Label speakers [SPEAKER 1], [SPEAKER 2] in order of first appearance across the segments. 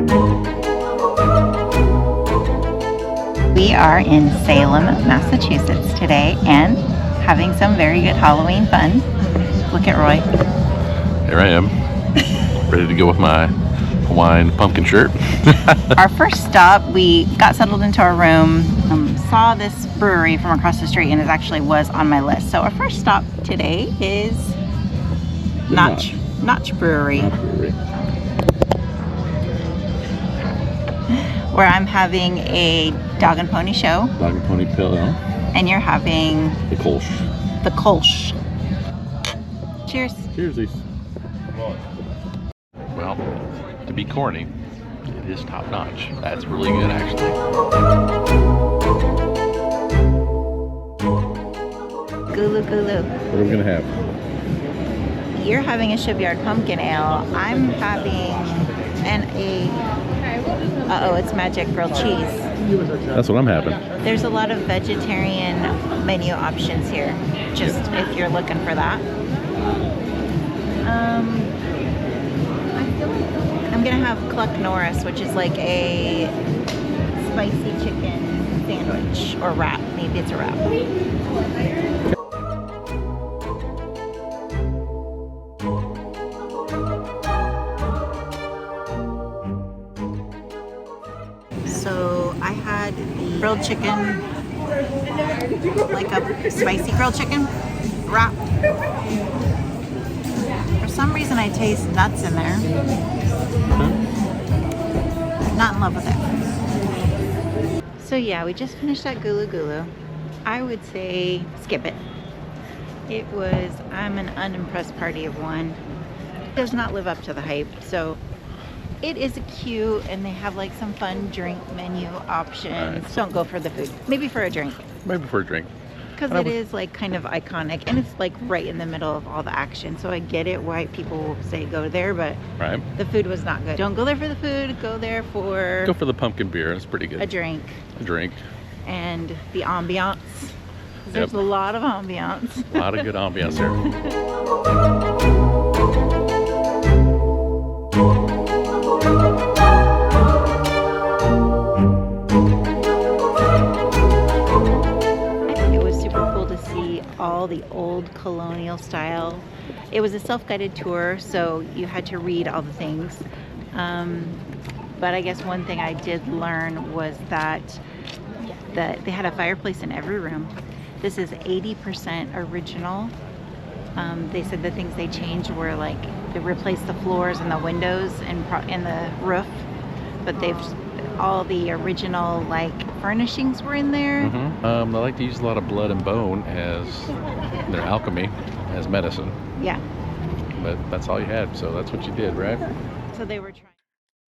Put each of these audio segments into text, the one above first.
[SPEAKER 1] We are in Salem, Massachusetts today and having some very good Halloween fun. Look at Roy.
[SPEAKER 2] Here I am, ready to go with my Hawaiian pumpkin shirt.
[SPEAKER 1] Our first stop, we got settled into our room, saw this brewery from across the street, and it actually was on my list. So our first stop today is Notch Brewery. Where I'm having a dog and pony show.
[SPEAKER 2] Dog and pony pill.
[SPEAKER 1] And you're having
[SPEAKER 2] the Kolsch.
[SPEAKER 1] The Kolsch. Cheers.
[SPEAKER 2] Cheersies. Well, to be corny, it is top notch. That's really good, actually.
[SPEAKER 1] Gulu gulu.
[SPEAKER 2] What are we gonna have?
[SPEAKER 1] You're having a Shipyard Pumpkin Ale. I'm having it's magic grilled cheese.
[SPEAKER 2] That's what I'm having.
[SPEAKER 1] There's a lot of vegetarian menu options here, just if you're looking for that. I'm gonna have Cluck Norris, which is like a spicy chicken sandwich or wrap. Maybe it's a wrap. So I had the grilled chicken, like a spicy grilled chicken wrap. For some reason I taste nuts in there. Not in love with it. So yeah, we just finished that Gulu Gulu. I would say skip it. I'm an unimpressed party of one. It does not live up to the hype. So it is cute, and they have like some fun drink menu options. Right. Don't go for the food. Maybe for a drink.
[SPEAKER 2] Maybe for a drink.
[SPEAKER 1] Because it is like kind of iconic, and it's like right in the middle of all the action. So I get it why people say go there, but the food was not good. Don't go there for the food. Go there for...
[SPEAKER 2] Go for the pumpkin beer. It's pretty good.
[SPEAKER 1] A drink.
[SPEAKER 2] A drink.
[SPEAKER 1] And the ambiance. There's a lot of ambiance.
[SPEAKER 2] A lot of good ambiance there.
[SPEAKER 1] All the old colonial style. It was a self-guided tour, so you had to read all the things. But I guess one thing I did learn was that they had a fireplace in every room. This is 80% original. They said the things they changed were like they replaced the floors and the windows and the roof, but all the original like furnishings were in there.
[SPEAKER 2] They like to use a lot of blood and bone as their alchemy, as medicine.
[SPEAKER 1] Yeah.
[SPEAKER 2] But that's all you had, so that's what you did, right?
[SPEAKER 1] So they were trying.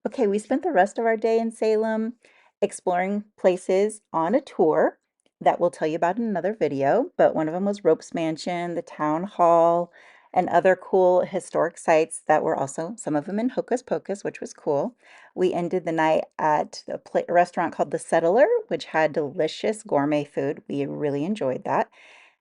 [SPEAKER 1] Okay, we spent the rest of our day in Salem exploring places on a tour that we'll tell you about in another video, but one of them was Rope's Mansion, the Town Hall, and other cool historic sites that were also, some of them in Hocus Pocus, which was cool. We ended the night at a restaurant called The Settler, which had delicious gourmet food. We really enjoyed that.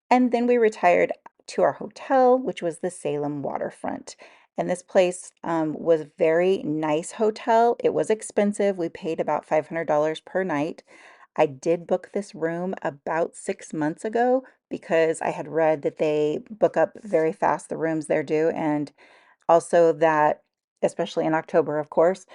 [SPEAKER 1] And then we retired to our hotel, which was the Salem waterfront. And this place was a very nice hotel. It was expensive. We paid about $500 per night. I did book this room about 6 months ago because I had read that they book up very fast, the rooms there do, and also that, especially in October, of course,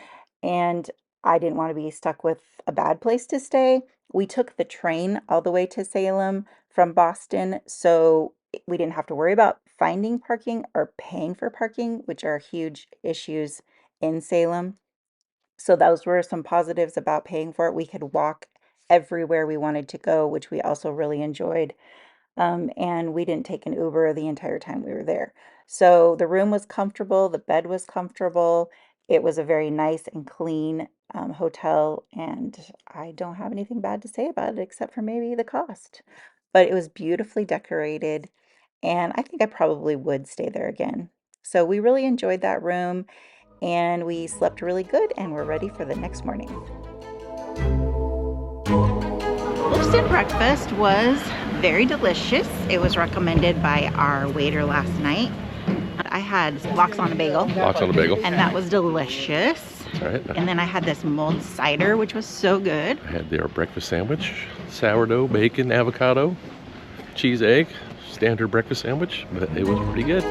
[SPEAKER 1] and I didn't want to be stuck with a bad place to stay. We took the train all the way to Salem from Boston, so we didn't have to worry about finding parking or paying for parking, which are huge issues in Salem. So those were some positives about paying for it. We could walk everywhere we wanted to go, which we also really enjoyed. And we didn't take an Uber the entire time we were there. So the room was comfortable, the bed was comfortable. It was a very nice and clean hotel, and I don't have anything bad to say about it except for maybe the cost. But it was beautifully decorated, and I think I probably would stay there again. So we really enjoyed that room, and we slept really good, and we're ready for the next morning. Wolfson breakfast was very delicious. It was recommended by our waiter last night. I had lox on a bagel.
[SPEAKER 2] Lox on a bagel.
[SPEAKER 1] And that was delicious.
[SPEAKER 2] All right.
[SPEAKER 1] And then I had this mulled cider, which was so good.
[SPEAKER 2] I had their breakfast sandwich, sourdough, bacon, avocado, cheese, egg, standard breakfast sandwich, but it was pretty good.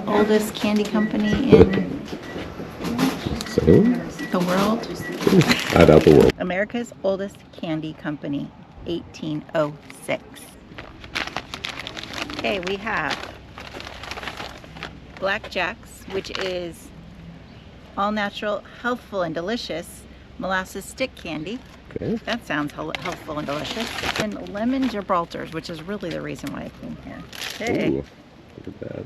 [SPEAKER 1] Oldest candy company in the world.
[SPEAKER 2] I doubt the world.
[SPEAKER 1] America's oldest candy company, 1806. Okay, we have Black Jack's, which is all natural, healthful, and delicious molasses stick candy.
[SPEAKER 2] Okay.
[SPEAKER 1] That sounds healthful and delicious. And lemon Gibraltars, which is really the reason why I came here. Okay.
[SPEAKER 2] Ooh, look at that.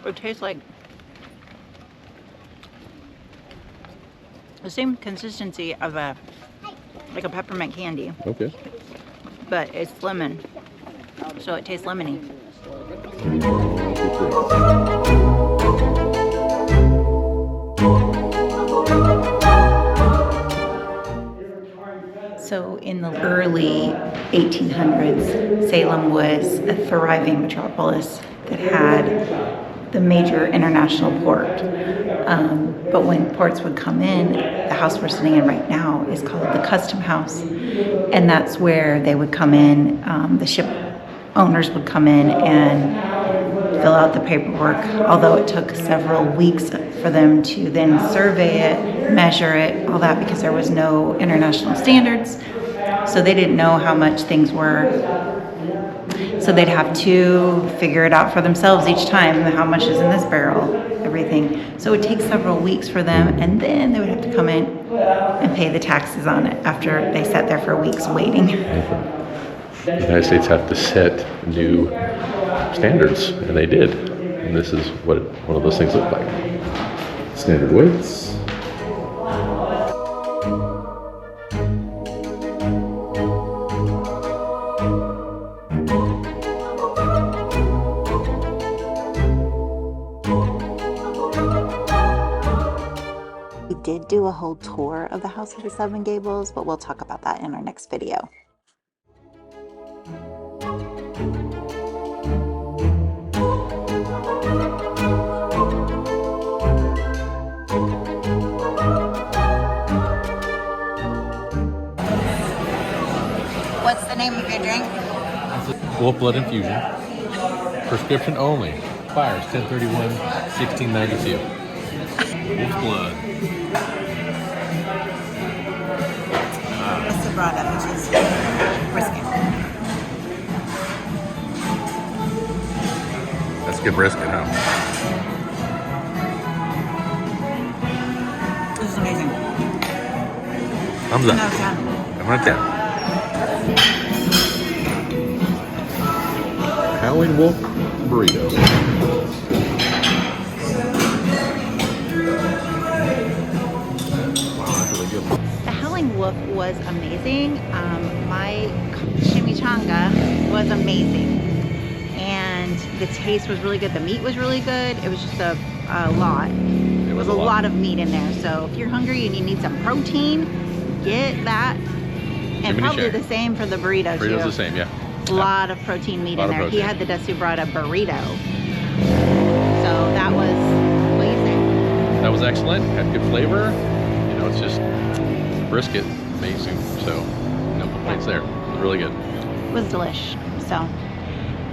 [SPEAKER 1] It tastes like the same consistency of a peppermint candy.
[SPEAKER 2] Okay.
[SPEAKER 1] But it's lemon, so it tastes lemony. So in the early 1800s, Salem was a thriving metropolis that had the major international port. But when ports would come in, the house we're sitting in right now is called the Custom House. And that's where they would come in, the ship owners would come in and fill out the paperwork, although it took several weeks for them to then survey it, measure it, all that, because there was no international standards. So they didn't know how much things were. So they'd have to figure it out for themselves each time, how much is in this barrel, everything. So it would take several weeks for them, and then they would have to come in and pay the taxes on it after they sat there for weeks waiting.
[SPEAKER 2] The United States have to set new standards, and they did. And this is what one of those things look like. Standard weights.
[SPEAKER 1] We did do a whole tour of the House of the Seven Gables, but we'll talk about that in our next video. What's the name of your drink?
[SPEAKER 2] Wolf Blood Infusion. Prescription only. Expires 10/31/1692. Wolf's Blood.
[SPEAKER 1] Sobrada, which is brisket.
[SPEAKER 2] That's good brisket, huh?
[SPEAKER 1] This is amazing.
[SPEAKER 2] Thumbs up.
[SPEAKER 1] 10 out of 10.
[SPEAKER 2] I'm on 10. Howling Wolf Burrito. Wow, that's really good.
[SPEAKER 1] The Howling Wolf was amazing. My chimichanga was amazing. And the taste was really good. The meat was really good. It was just a lot. It was a lot of meat in there. So if you're hungry and you need some protein, get that. And probably the same for the burrito too.
[SPEAKER 2] Burrito's the same, yeah.
[SPEAKER 1] A lot of protein meat in there. He had the Desubrata burrito. So that was amazing.
[SPEAKER 2] That was excellent. Had good flavor. You know, it's just brisket, amazing. So no complaints there. It was really good.
[SPEAKER 1] It was delish. So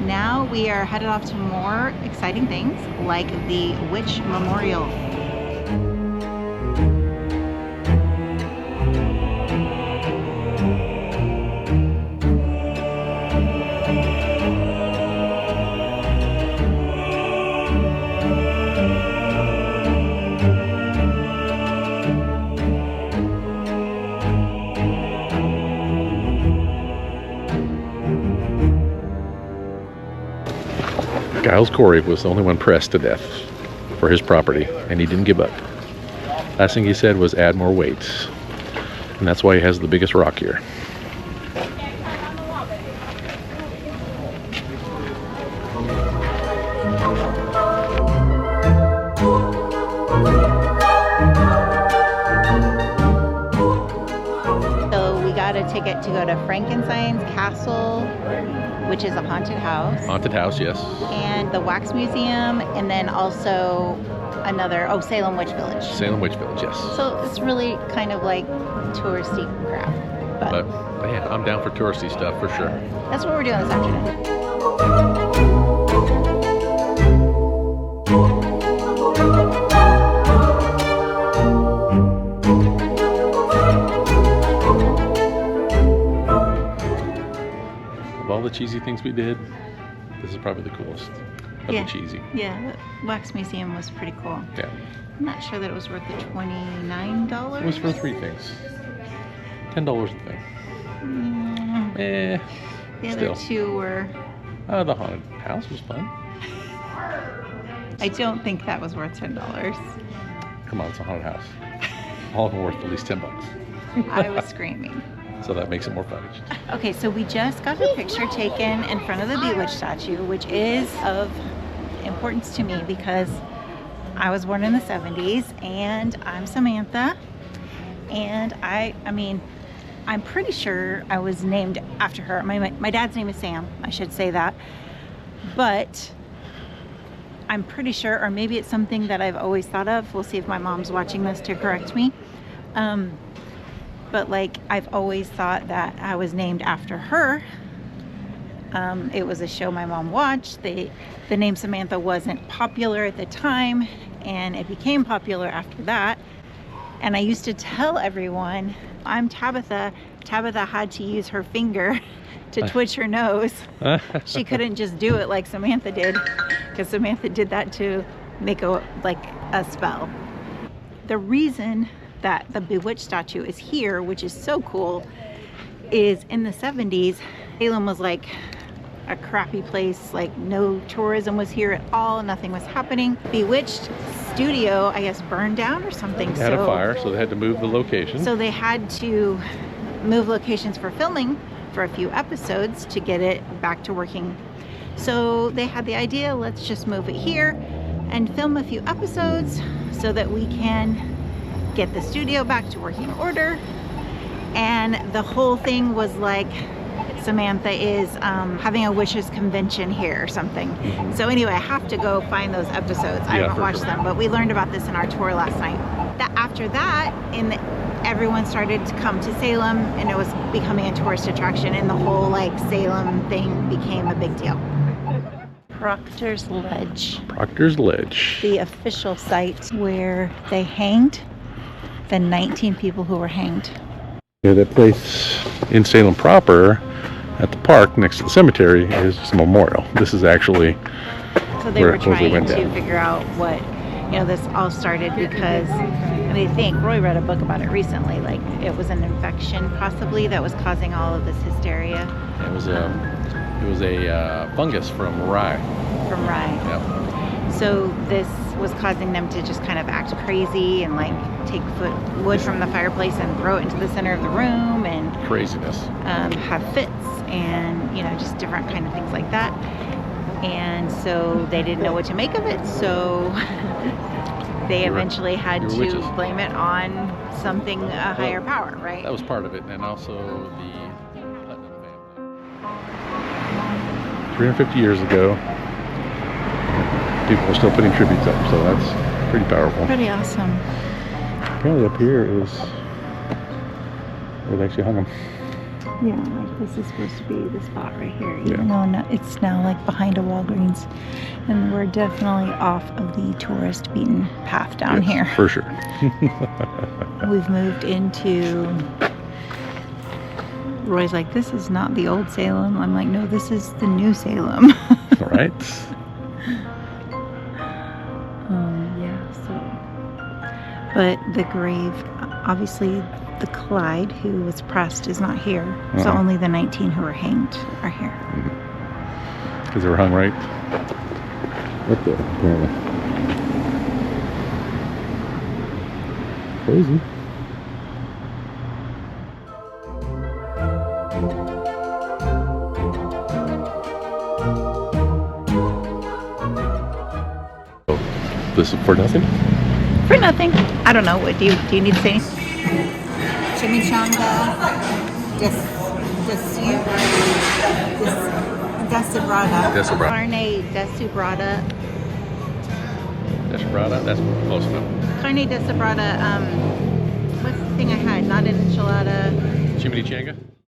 [SPEAKER 1] now we are headed off to more exciting things like the Witch Memorial.
[SPEAKER 2] Giles Corey was the only one pressed to death for his property, and he didn't give up. Last thing he said was add more weights, and that's why he has the biggest rock here.
[SPEAKER 1] a ticket to go to Frankenstein's Castle, which is a haunted house.
[SPEAKER 2] Haunted house, yes.
[SPEAKER 1] And the Wax Museum, and then also another, Salem Witch Village.
[SPEAKER 2] Salem Witch Village, yes.
[SPEAKER 1] So it's really kind of like touristy crap.
[SPEAKER 2] But yeah, I'm down for touristy stuff for sure.
[SPEAKER 1] That's what we're doing this afternoon.
[SPEAKER 2] Of all the cheesy things we did, this is probably the coolest of the cheesy.
[SPEAKER 1] Yeah, the Wax Museum was pretty cool.
[SPEAKER 2] Yeah.
[SPEAKER 1] I'm not sure that it was worth the $29.
[SPEAKER 2] It was for 3 things. $10 a thing.
[SPEAKER 1] The other two were...
[SPEAKER 2] The haunted house was fun.
[SPEAKER 1] I don't think that was worth $10.
[SPEAKER 2] Come on, it's a haunted house. All of them worth at least $10.
[SPEAKER 1] I was screaming.
[SPEAKER 2] So that makes it more fun.
[SPEAKER 1] Okay, so we just got a picture taken in front of the Bewitched statue, which is of importance to me because I was born in the 70s and I'm Samantha. And I'm pretty sure I was named after her. My dad's name is Sam, I should say that. But I'm pretty sure, or maybe it's something that I've always thought of. We'll see if my mom's watching this to correct me. But like, I've always thought that I was named after her. It was a show my mom watched. The name Samantha wasn't popular at the time, and it became popular after that. And I used to tell everyone, I'm Tabitha. Tabitha had to use her finger to twitch her nose. She couldn't just do it like Samantha did, because Samantha did that to make a spell. The reason that the Bewitched statue is here, which is so cool, is in the 70s, Salem was like a crappy place, like no tourism was here at all, nothing was happening. Bewitched studio, I guess, burned down or something.
[SPEAKER 2] They had a fire, so they had to move the location.
[SPEAKER 1] So they had to move locations for filming for a few episodes to get it back to working. So they had the idea, let's just move it here and film a few episodes so that we can get the studio back to working order. And the whole thing was like, Samantha is having a wishes convention here or something. So anyway, I have to go find those episodes. I haven't watched them, but we learned about this in our tour last night. After that, everyone started to come to Salem, and it was becoming a tourist attraction, and the whole like Salem thing became a big deal. Proctor's Ledge.
[SPEAKER 2] Proctor's Ledge.
[SPEAKER 1] The official site where they hanged the 19 people who were hanged.
[SPEAKER 2] Yeah, that place in Salem proper, at the park next to the cemetery, is just a memorial. This is actually
[SPEAKER 1] so they were trying to figure out what, this all started because I think Roy read a book about it recently, like it was an infection possibly that was causing all of this hysteria.
[SPEAKER 2] It was a fungus from rye.
[SPEAKER 1] From rye.
[SPEAKER 2] Yep.
[SPEAKER 1] So this was causing them to just kind of act crazy and like take wood from the fireplace and throw it into the center of the room and
[SPEAKER 2] craziness.
[SPEAKER 1] Have fits and just different kind of things like that. And so they didn't know what to make of it, so they eventually had to blame it on something, a higher power, right?
[SPEAKER 2] That was part of it, and also the Putnam family. 350 years ago, people are still putting tributes up, so that's pretty powerful.
[SPEAKER 1] Pretty awesome.
[SPEAKER 2] Apparently up here is where they actually hung them.
[SPEAKER 1] Yeah, like this is supposed to be the spot right here, even though it's now like behind a Walgreens, and we're definitely off of the tourist beaten path down here.
[SPEAKER 2] For sure.
[SPEAKER 1] We've moved into, Roy's like, this is not the old Salem. I'm like, no, this is the new Salem.
[SPEAKER 2] Right.
[SPEAKER 1] But the grave, obviously the Clyde who was pressed is not here. So only the 19 who were hanged are here.
[SPEAKER 2] Because they were hung right up there, apparently. Crazy. This is for nothing?
[SPEAKER 1] For nothing. I don't know. What do you need to say? Chimichanga. Deshebrada.
[SPEAKER 2] Deshebrada.
[SPEAKER 1] Carne deshebrada.
[SPEAKER 2] Deshebrada, that's close enough.
[SPEAKER 1] Carne deshebrada, what's the thing I had? Not an enchilada.
[SPEAKER 2] Chimichanga?